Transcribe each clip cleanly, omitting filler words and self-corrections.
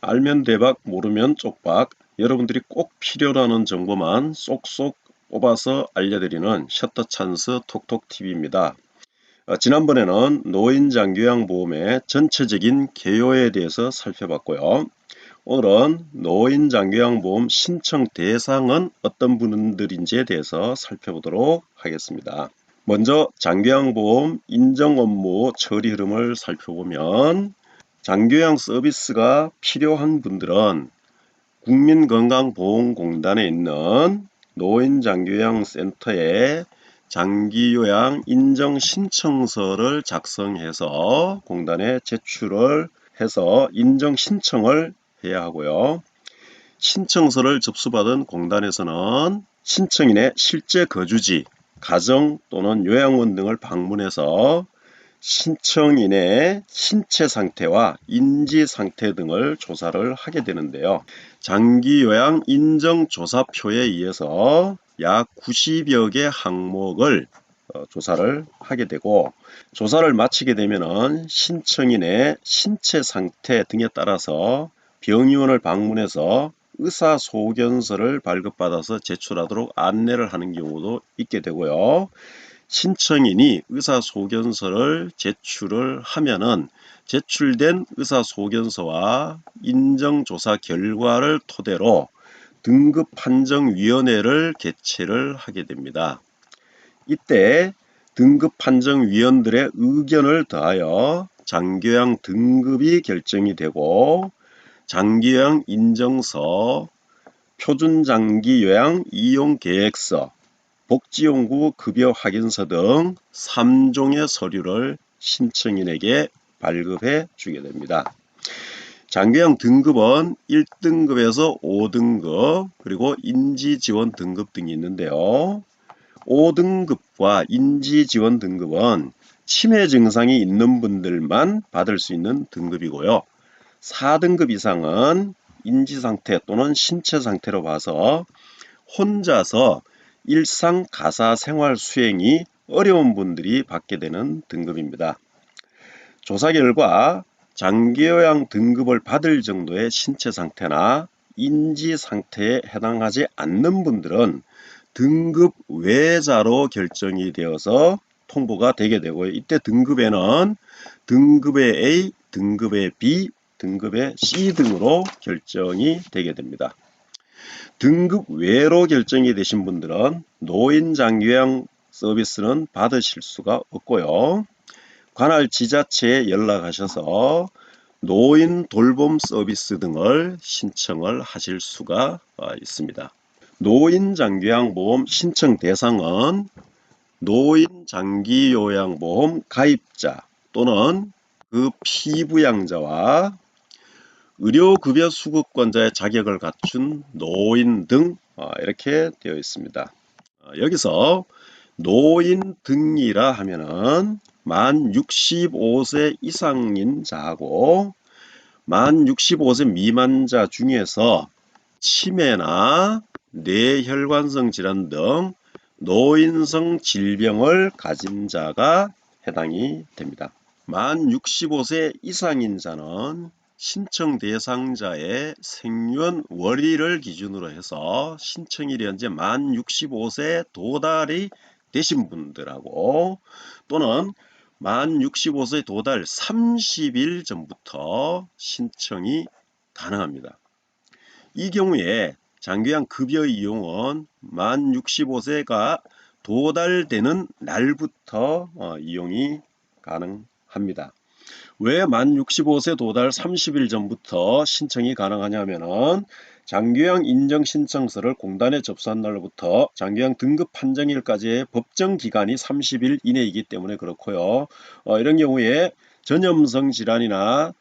알면 대박, 모르면 쪽박. 여러분들이 꼭 필요로 하는 정보만 쏙쏙 뽑아서 알려드리는 셔터 찬스 톡톡TV입니다. 지난번에는 노인장교양보험의 전체적인 개요에 대해서 살펴봤고요. 오늘은 노인장교양보험 신청 대상은 어떤 분들인지에 대해서 살펴보도록 하겠습니다. 먼저 장교양보험 인정 업무 처리 흐름을 살펴보면 장교양 서비스가 필요한 분들은 국민건강보험공단에 있는 노인장교양센터에 장기요양 인정신청서를 작성해서 공단에 제출을 해서 인정신청을 해야 하고요. 신청서를 접수받은 공단에서는 신청인의 실제 거주지, 가정 또는 요양원 등을 방문해서 신청인의 신체 상태와 인지 상태 등을 조사를 하게 되는데요. 장기요양 인정조사표에 의해서 약 90여 개 항목을 조사를 하게 되고, 조사를 마치게 되면 신청인의 신체 상태 등에 따라서 병의원을 방문해서 의사소견서를 발급받아서 제출하도록 안내를 하는 경우도 있게 되고요. 신청인이 의사소견서를 제출을 하면은 제출된 의사소견서와 인정조사 결과를 토대로 등급판정위원회를 개최를 하게 됩니다. 이때 등급판정위원들의 의견을 더하여 장교양 등급이 결정이 되고, 장기요양 인정서, 표준장기요양 이용계획서, 복지용구 급여 확인서 등 3종의 서류를 신청인에게 발급해 주게 됩니다. 장교양 등급은 1등급에서 5등급, 그리고 인지지원 등급 등이 있는데요. 5등급과 인지지원 등급은 치매 증상이 있는 분들만 받을 수 있는 등급이고요. 4등급 이상은 인지상태 또는 신체 상태로 봐서 혼자서 일상 가사 생활 수행이 어려운 분들이 받게 되는 등급입니다. 조사 결과 장기요양 등급을 받을 정도의 신체 상태나 인지 상태에 해당하지 않는 분들은 등급 외자로 결정이 되어서 통보가 되게 되고요. 이때 등급에는 등급의 A, 등급의 B, 등급의 C 등으로 결정이 되게 됩니다. 등급 외로 결정이 되신 분들은 노인장교양 서비스는 받으실 수가 없고요. 관할 지자체에 연락하셔서 노인 돌봄 서비스 등을 신청을 하실 수가 있습니다. 노인장교양보험 신청 대상은 노인장기요양보험 가입자 또는 그 피부양자와 의료급여 수급권자의 자격을 갖춘 노인 등 이렇게 되어 있습니다. 여기서 노인 등이라 하면은 만 65세 이상인 자하고 만 65세 미만자 중에서 치매나 뇌혈관성 질환 등 노인성 질병을 가진 자가 해당이 됩니다. 만 65세 이상인 자는 신청 대상자의 생년 월일을 기준으로 해서 신청일이 현재 만 65세 도달이 되신 분들하고 또는 만 65세 도달 30일 전부터 신청이 가능합니다. 이 경우에 장교양 급여 이용은 만 65세가 도달되는 날부터 이용이 가능합니다. 왜 만 65세 도달 30일 전부터 신청이 가능하냐면은 장교양 인정신청서를 공단에 접수한 날로부터 장교양 등급 판정일까지의 법정 기간이 30일 이내이기 때문에 그렇고요. 이런 경우에 전염성 질환이나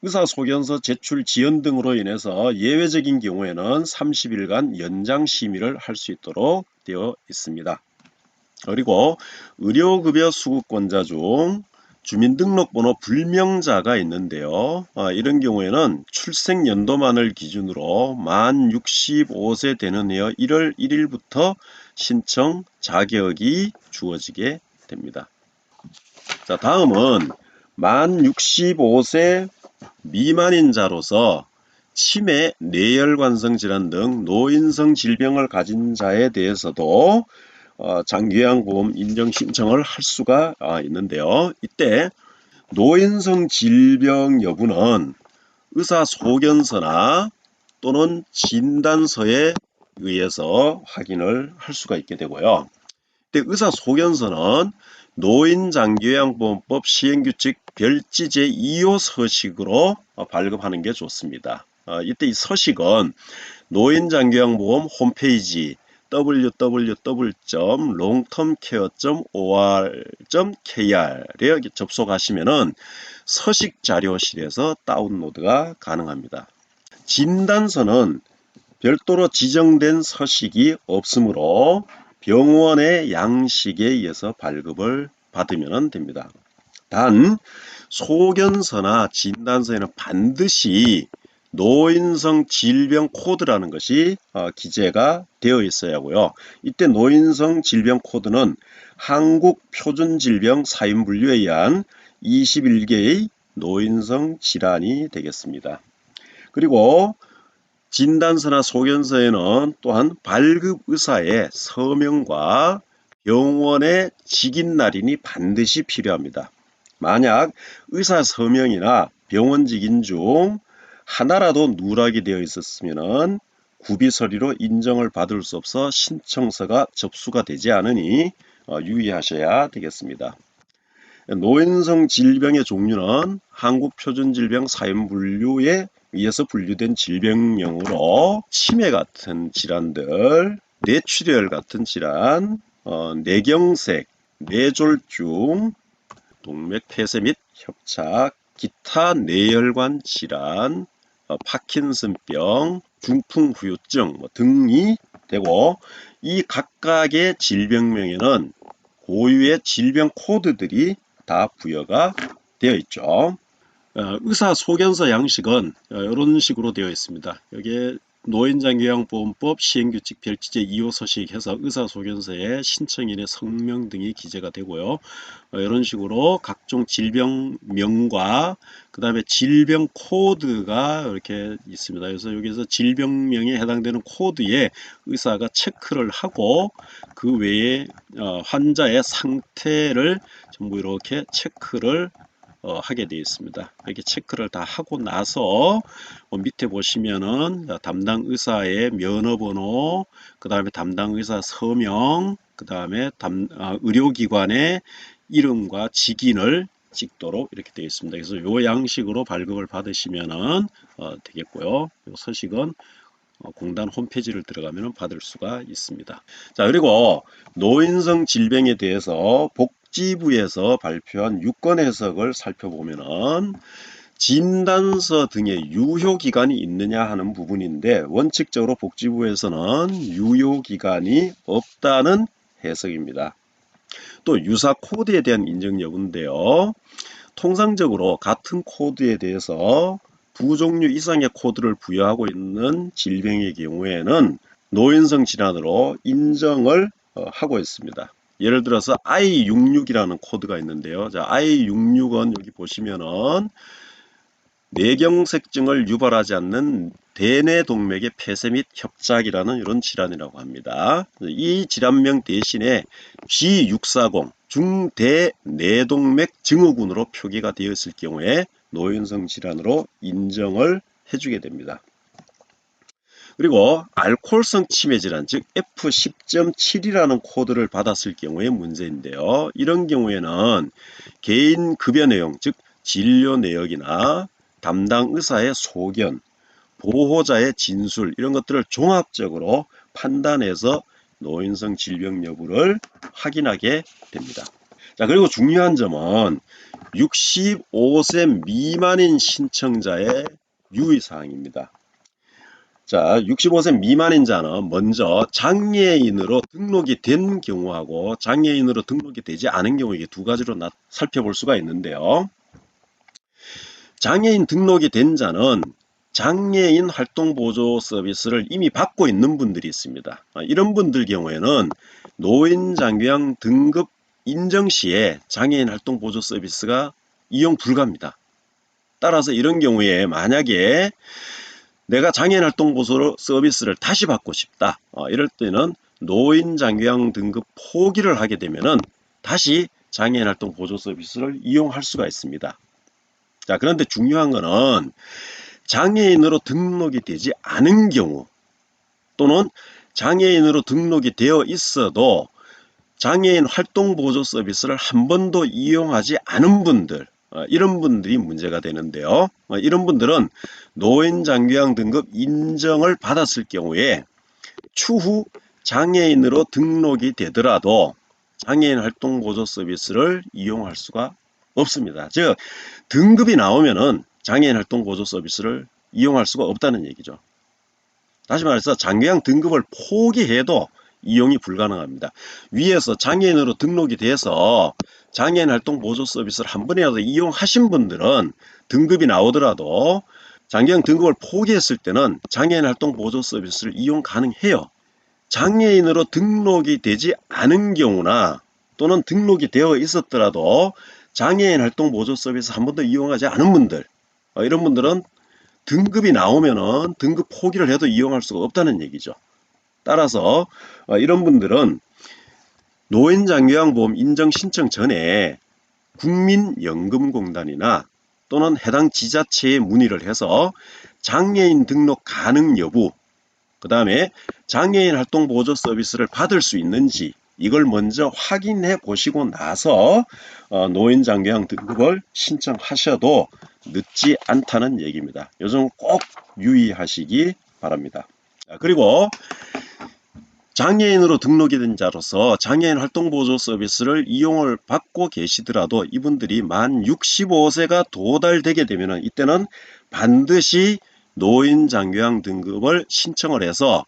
의사소견서 제출 지연 등으로 인해서 예외적인 경우에는 30일간 연장 심의를 할 수 있도록 되어 있습니다. 그리고 의료급여 수급권자 중 주민등록번호 불명자가 있는데요. 이런 경우에는 출생연도만을 기준으로 만 65세 되는 해 1월 1일부터 신청 자격이 주어지게 됩니다. 자, 다음은 만 65세 미만인자로서 치매, 뇌혈관성 질환 등 노인성 질병을 가진 자에 대해서도 장기요양보험 인정 신청을 할 수가 있는데요. 이때 노인성 질병 여부는 의사 소견서나 또는 진단서에 의해서 확인을 할 수가 있게 되고요. 이때 의사 소견서는 노인장기요양보험법 시행규칙 별지 제2호 서식으로 발급하는 게 좋습니다. 이때 이 서식은 노인장기요양보험 홈페이지 www.longtermcare.or.kr에 접속하시면은 서식 자료실에서 다운로드가 가능합니다. 진단서는 별도로 지정된 서식이 없으므로 병원의 양식에 의해서 발급을 받으면 됩니다. 단 소견서나 진단서에는 반드시 노인성 질병 코드라는 것이 기재가 되어 있어야 하고요. 이때 노인성 질병 코드는 한국표준질병 사인분류에 의한 21개의 노인성 질환이 되겠습니다. 그리고 진단서나 소견서에는 또한 발급 의사의 서명과 병원의 직인날인이 반드시 필요합니다. 만약 의사 서명이나 병원 직인 중 하나라도 누락이 되어 있었으면 구비서류로 인정을 받을 수 없어 신청서가 접수가 되지 않으니 유의하셔야 되겠습니다. 노인성 질병의 종류는 한국표준질병 사인분류에 의해서 분류된 질병명으로 치매 같은 질환들, 뇌출혈 같은 질환, 뇌경색, 뇌졸중, 동맥폐쇄 및 협착, 기타 뇌혈관 질환, 파킨슨병, 중풍후유증 등이 되고 이 각각의 질병명에는 고유의 질병 코드들이 다 부여가 되어 있죠. 의사 소견서 양식은 이런 식으로 되어 있습니다. 여기에 노인장기요양보험법 시행규칙 별지제 2호 서식해서 의사소견서에 신청인의 성명 등이 기재가 되고요. 이런 식으로 각종 질병명과 그 다음에 질병 코드가 이렇게 있습니다. 그래서 여기서 질병명에 해당되는 코드에 의사가 체크를 하고 그 외에 환자의 상태를 전부 이렇게 체크를 하게 되어 있습니다. 이렇게 체크를 다 하고 나서 밑에 보시면은 담당 의사의 면허번호, 그 다음에 담당 의사 서명, 그 다음에 의료기관의 이름과 직인을 찍도록 이렇게 되어 있습니다. 그래서 이 양식으로 발급을 받으시면은 되겠고요. 이 서식은 공단 홈페이지를 들어가면 받을 수가 있습니다. 자, 그리고 노인성 질병에 대해서 복지부에서 발표한 유권 해석을 살펴보면은 진단서 등의 유효기간이 있느냐 하는 부분인데 원칙적으로 복지부에서는 유효기간이 없다는 해석입니다. 또 유사 코드에 대한 인정 여부인데요. 통상적으로 같은 코드에 대해서 두 종류 이상의 코드를 부여하고 있는 질병의 경우에는 노인성 질환으로 인정을 하고 있습니다. 예를 들어서 I66이라는 코드가 있는데요. 자, I66은 여기 보시면은 뇌경색증을 유발하지 않는 대뇌동맥의 폐쇄 및 협착이라는 이런 질환이라고 합니다. 이 질환명 대신에 G640 중대뇌동맥 증후군으로 표기가 되어 있을 경우에 노인성 질환으로 인정을 해주게 됩니다. 그리고 알코올성 치매 질환, 즉 F10.7이라는 코드를 받았을 경우의 문제인데요. 이런 경우에는 개인 급여 내용, 즉 진료 내역이나 담당 의사의 소견, 보호자의 진술 이런 것들을 종합적으로 판단해서 노인성 질병 여부를 확인하게 됩니다. 자, 그리고 중요한 점은 65세 미만인 신청자의 유의사항입니다. 자, 65세 미만인 자는 먼저 장애인으로 등록이 된 경우하고 장애인으로 등록이 되지 않은 경우 이게 두 가지로 살펴볼 수가 있는데요. 장애인 등록이 된 자는 장애인 활동보조 서비스를 이미 받고 있는 분들이 있습니다. 이런 분들 경우에는 노인장기요양 등급 인정 시에 장애인 활동보조 서비스가 이용 불가입니다. 따라서 이런 경우에 만약에 내가 장애인 활동 보조 서비스를 다시 받고 싶다. 이럴 때는 노인 장기요양 등급 포기를 하게 되면은 다시 장애인 활동 보조 서비스를 이용할 수가 있습니다. 자, 그런데 중요한 거는 장애인으로 등록이 되지 않은 경우 또는 장애인으로 등록이 되어 있어도 장애인 활동 보조 서비스를 한 번도 이용하지 않은 분들, 이런 분들이 문제가 되는데요. 이런 분들은 노인 장기요양 등급 인정을 받았을 경우에 추후 장애인으로 등록이 되더라도 장애인 활동 보조 서비스를 이용할 수가 없습니다. 즉 등급이 나오면은 장애인 활동 보조 서비스를 이용할 수가 없다는 얘기죠. 다시 말해서 장기요양 등급을 포기해도 이용이 불가능합니다. 위에서 장애인으로 등록이 돼서 장애인 활동 보조 서비스를 한 번이라도 이용하신 분들은 등급이 나오더라도 장기요양 등급을 포기했을 때는 장애인 활동 보조 서비스를 이용 가능해요. 장애인으로 등록이 되지 않은 경우나 또는 등록이 되어 있었더라도 장애인 활동 보조 서비스 한 번도 이용하지 않은 분들, 이런 분들은 등급이 나오면은 등급 포기를 해도 이용할 수가 없다는 얘기죠. 따라서 이런 분들은 노인장기요양보험 인정 신청 전에 국민연금공단이나 또는 해당 지자체에 문의를 해서 장애인 등록 가능 여부, 그 다음에 장애인 활동 보조 서비스를 받을 수 있는지 이걸 먼저 확인해 보시고 나서 노인 장기요양 등급을 신청하셔도 늦지 않다는 얘기입니다. 이 점 꼭 유의하시기 바랍니다. 그리고 장애인으로 등록이 된 자로서 장애인 활동 보조 서비스를 이용을 받고 계시더라도 이분들이 만 65세가 도달되게 되면 이때는 반드시 노인 장기요양 등급을 신청을 해서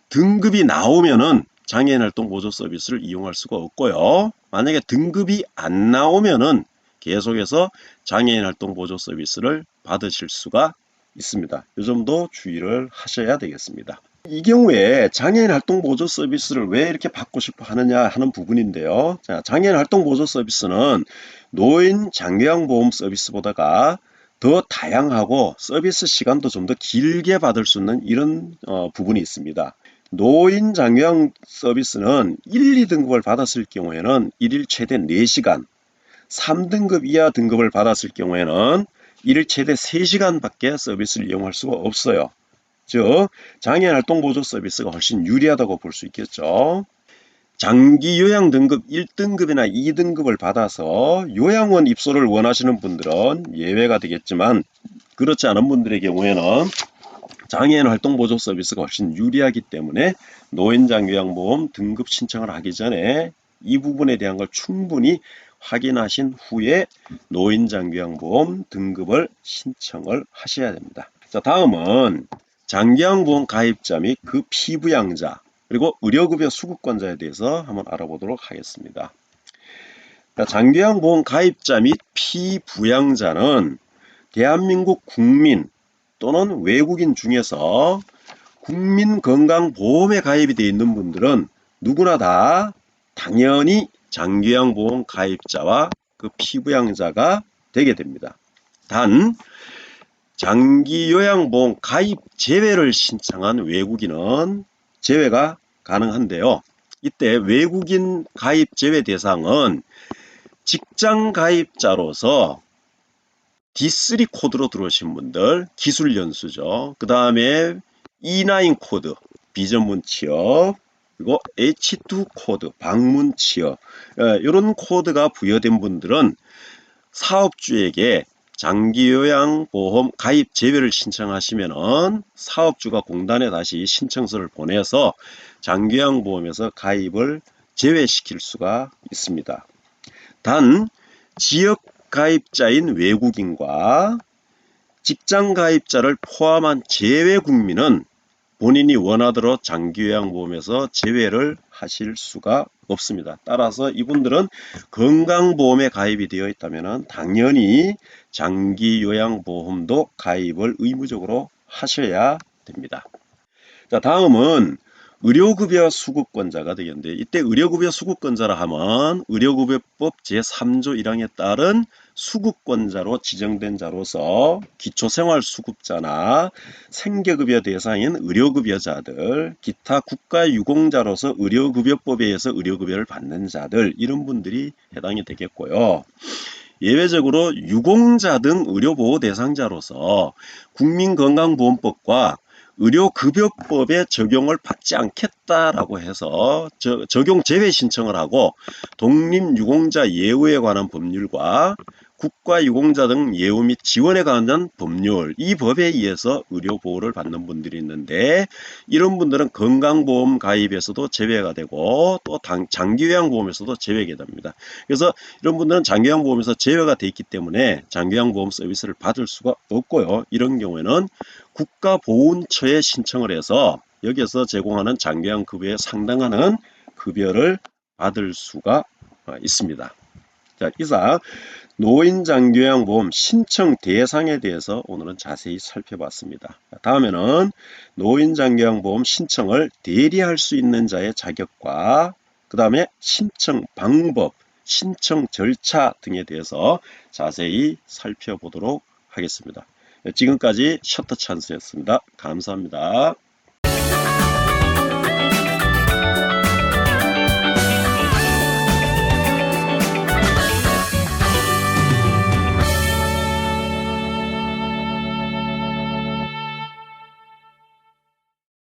등급이 나오면은 장애인 활동 보조 서비스를 이용할 수가 없고요. 만약에 등급이 안 나오면은 계속해서 장애인 활동 보조 서비스를 받으실 수가 있습니다. 이 점도 주의를 하셔야 되겠습니다. 이 경우에 장애인 활동 보조 서비스를 왜 이렇게 받고 싶어 하느냐 하는 부분인데요. 자, 장애인 활동 보조 서비스는 노인 장기요양 보험 서비스보다가 더 다양하고 서비스 시간도 좀 더 길게 받을 수 있는 이런 부분이 있습니다. 노인 장기요양 서비스는 1, 2등급을 받았을 경우에는 1일 최대 4시간, 3등급 이하 등급을 받았을 경우에는 1일 최대 3시간 밖에 서비스를 이용할 수가 없어요. 즉 장애인 활동 보조 서비스가 훨씬 유리하다고 볼 수 있겠죠. 장기 요양 등급 1등급이나 2등급을 받아서 요양원 입소를 원하시는 분들은 예외가 되겠지만 그렇지 않은 분들의 경우에는 장애인 활동 보조 서비스가 훨씬 유리하기 때문에 노인장기요양보험 등급 신청을 하기 전에 이 부분에 대한 걸 충분히 확인하신 후에 노인장기요양보험 등급을 신청을 하셔야 됩니다. 자, 다음은 장기요양보험 가입자 및 그 피부양자 그리고 의료급여 수급권자에 대해서 한번 알아보도록 하겠습니다. 장기요양보험 가입자 및 피부양자는 대한민국 국민 또는 외국인 중에서 국민건강보험에 가입이 되어 있는 분들은 누구나 다 당연히 장기요양보험 가입자와 그 피부양자가 되게 됩니다. 단 장기요양보험 가입 제외를 신청한 외국인은 제외가 가능한데요. 이때 외국인 가입 제외 대상은 직장 가입자로서 D3 코드로 들어오신 분들, 기술연수죠. 그 다음에 E9 코드, 비전문 취업, 그리고 H2 코드, 방문 취업. 이런 코드가 부여된 분들은 사업주에게 장기요양보험 가입 제외를 신청하시면은 사업주가 공단에 다시 신청서를 보내서 장기요양보험에서 가입을 제외시킬 수가 있습니다. 단 지역 가입자인 외국인과 직장 가입자를 포함한 제외 국민은 본인이 원하도록 장기요양보험에서 제외를 하실 수가 없습니다. 따라서 이분들은 건강보험에 가입이 되어 있다면 당연히 장기요양보험도 가입을 의무적으로 하셔야 됩니다. 자, 다음은 의료급여 수급권자가 되겠는데 이때 의료급여 수급권자라 하면 의료급여법 제3조 1항에 따른 수급권자로 지정된 자로서 기초생활수급자나 생계급여 대상인 의료급여자들, 기타 국가유공자로서 의료급여법에 의해서 의료급여를 받는 자들, 이런 분들이 해당이 되겠고요. 예외적으로 유공자 등 의료보호 대상자로서 국민건강보험법과 의료급여법의 적용을 받지 않겠다라고 해서 적용 제외 신청을 하고 독립유공자 예우에 관한 법률과 국가유공자 등 예우 및 지원에 관한 법률, 이 법에 의해서 의료보호를 받는 분들이 있는데 이런 분들은 건강보험 가입에서도 제외가 되고 또 장기요양보험에서도 제외가 됩니다. 그래서 이런 분들은 장기요양보험에서 제외가 돼 있기 때문에 장기요양보험 서비스를 받을 수가 없고요. 이런 경우에는 국가보훈처에 신청을 해서 여기에서 제공하는 장기요양급여에 상당하는 급여를 받을 수가 있습니다. 자, 이상 노인장기요양보험 신청 대상에 대해서 오늘은 자세히 살펴봤습니다. 다음에는 노인장기요양보험 신청을 대리할 수 있는 자의 자격과 그 다음에 신청 방법, 신청 절차 등에 대해서 자세히 살펴보도록 하겠습니다. 지금까지 셔터 찬스였습니다. 감사합니다.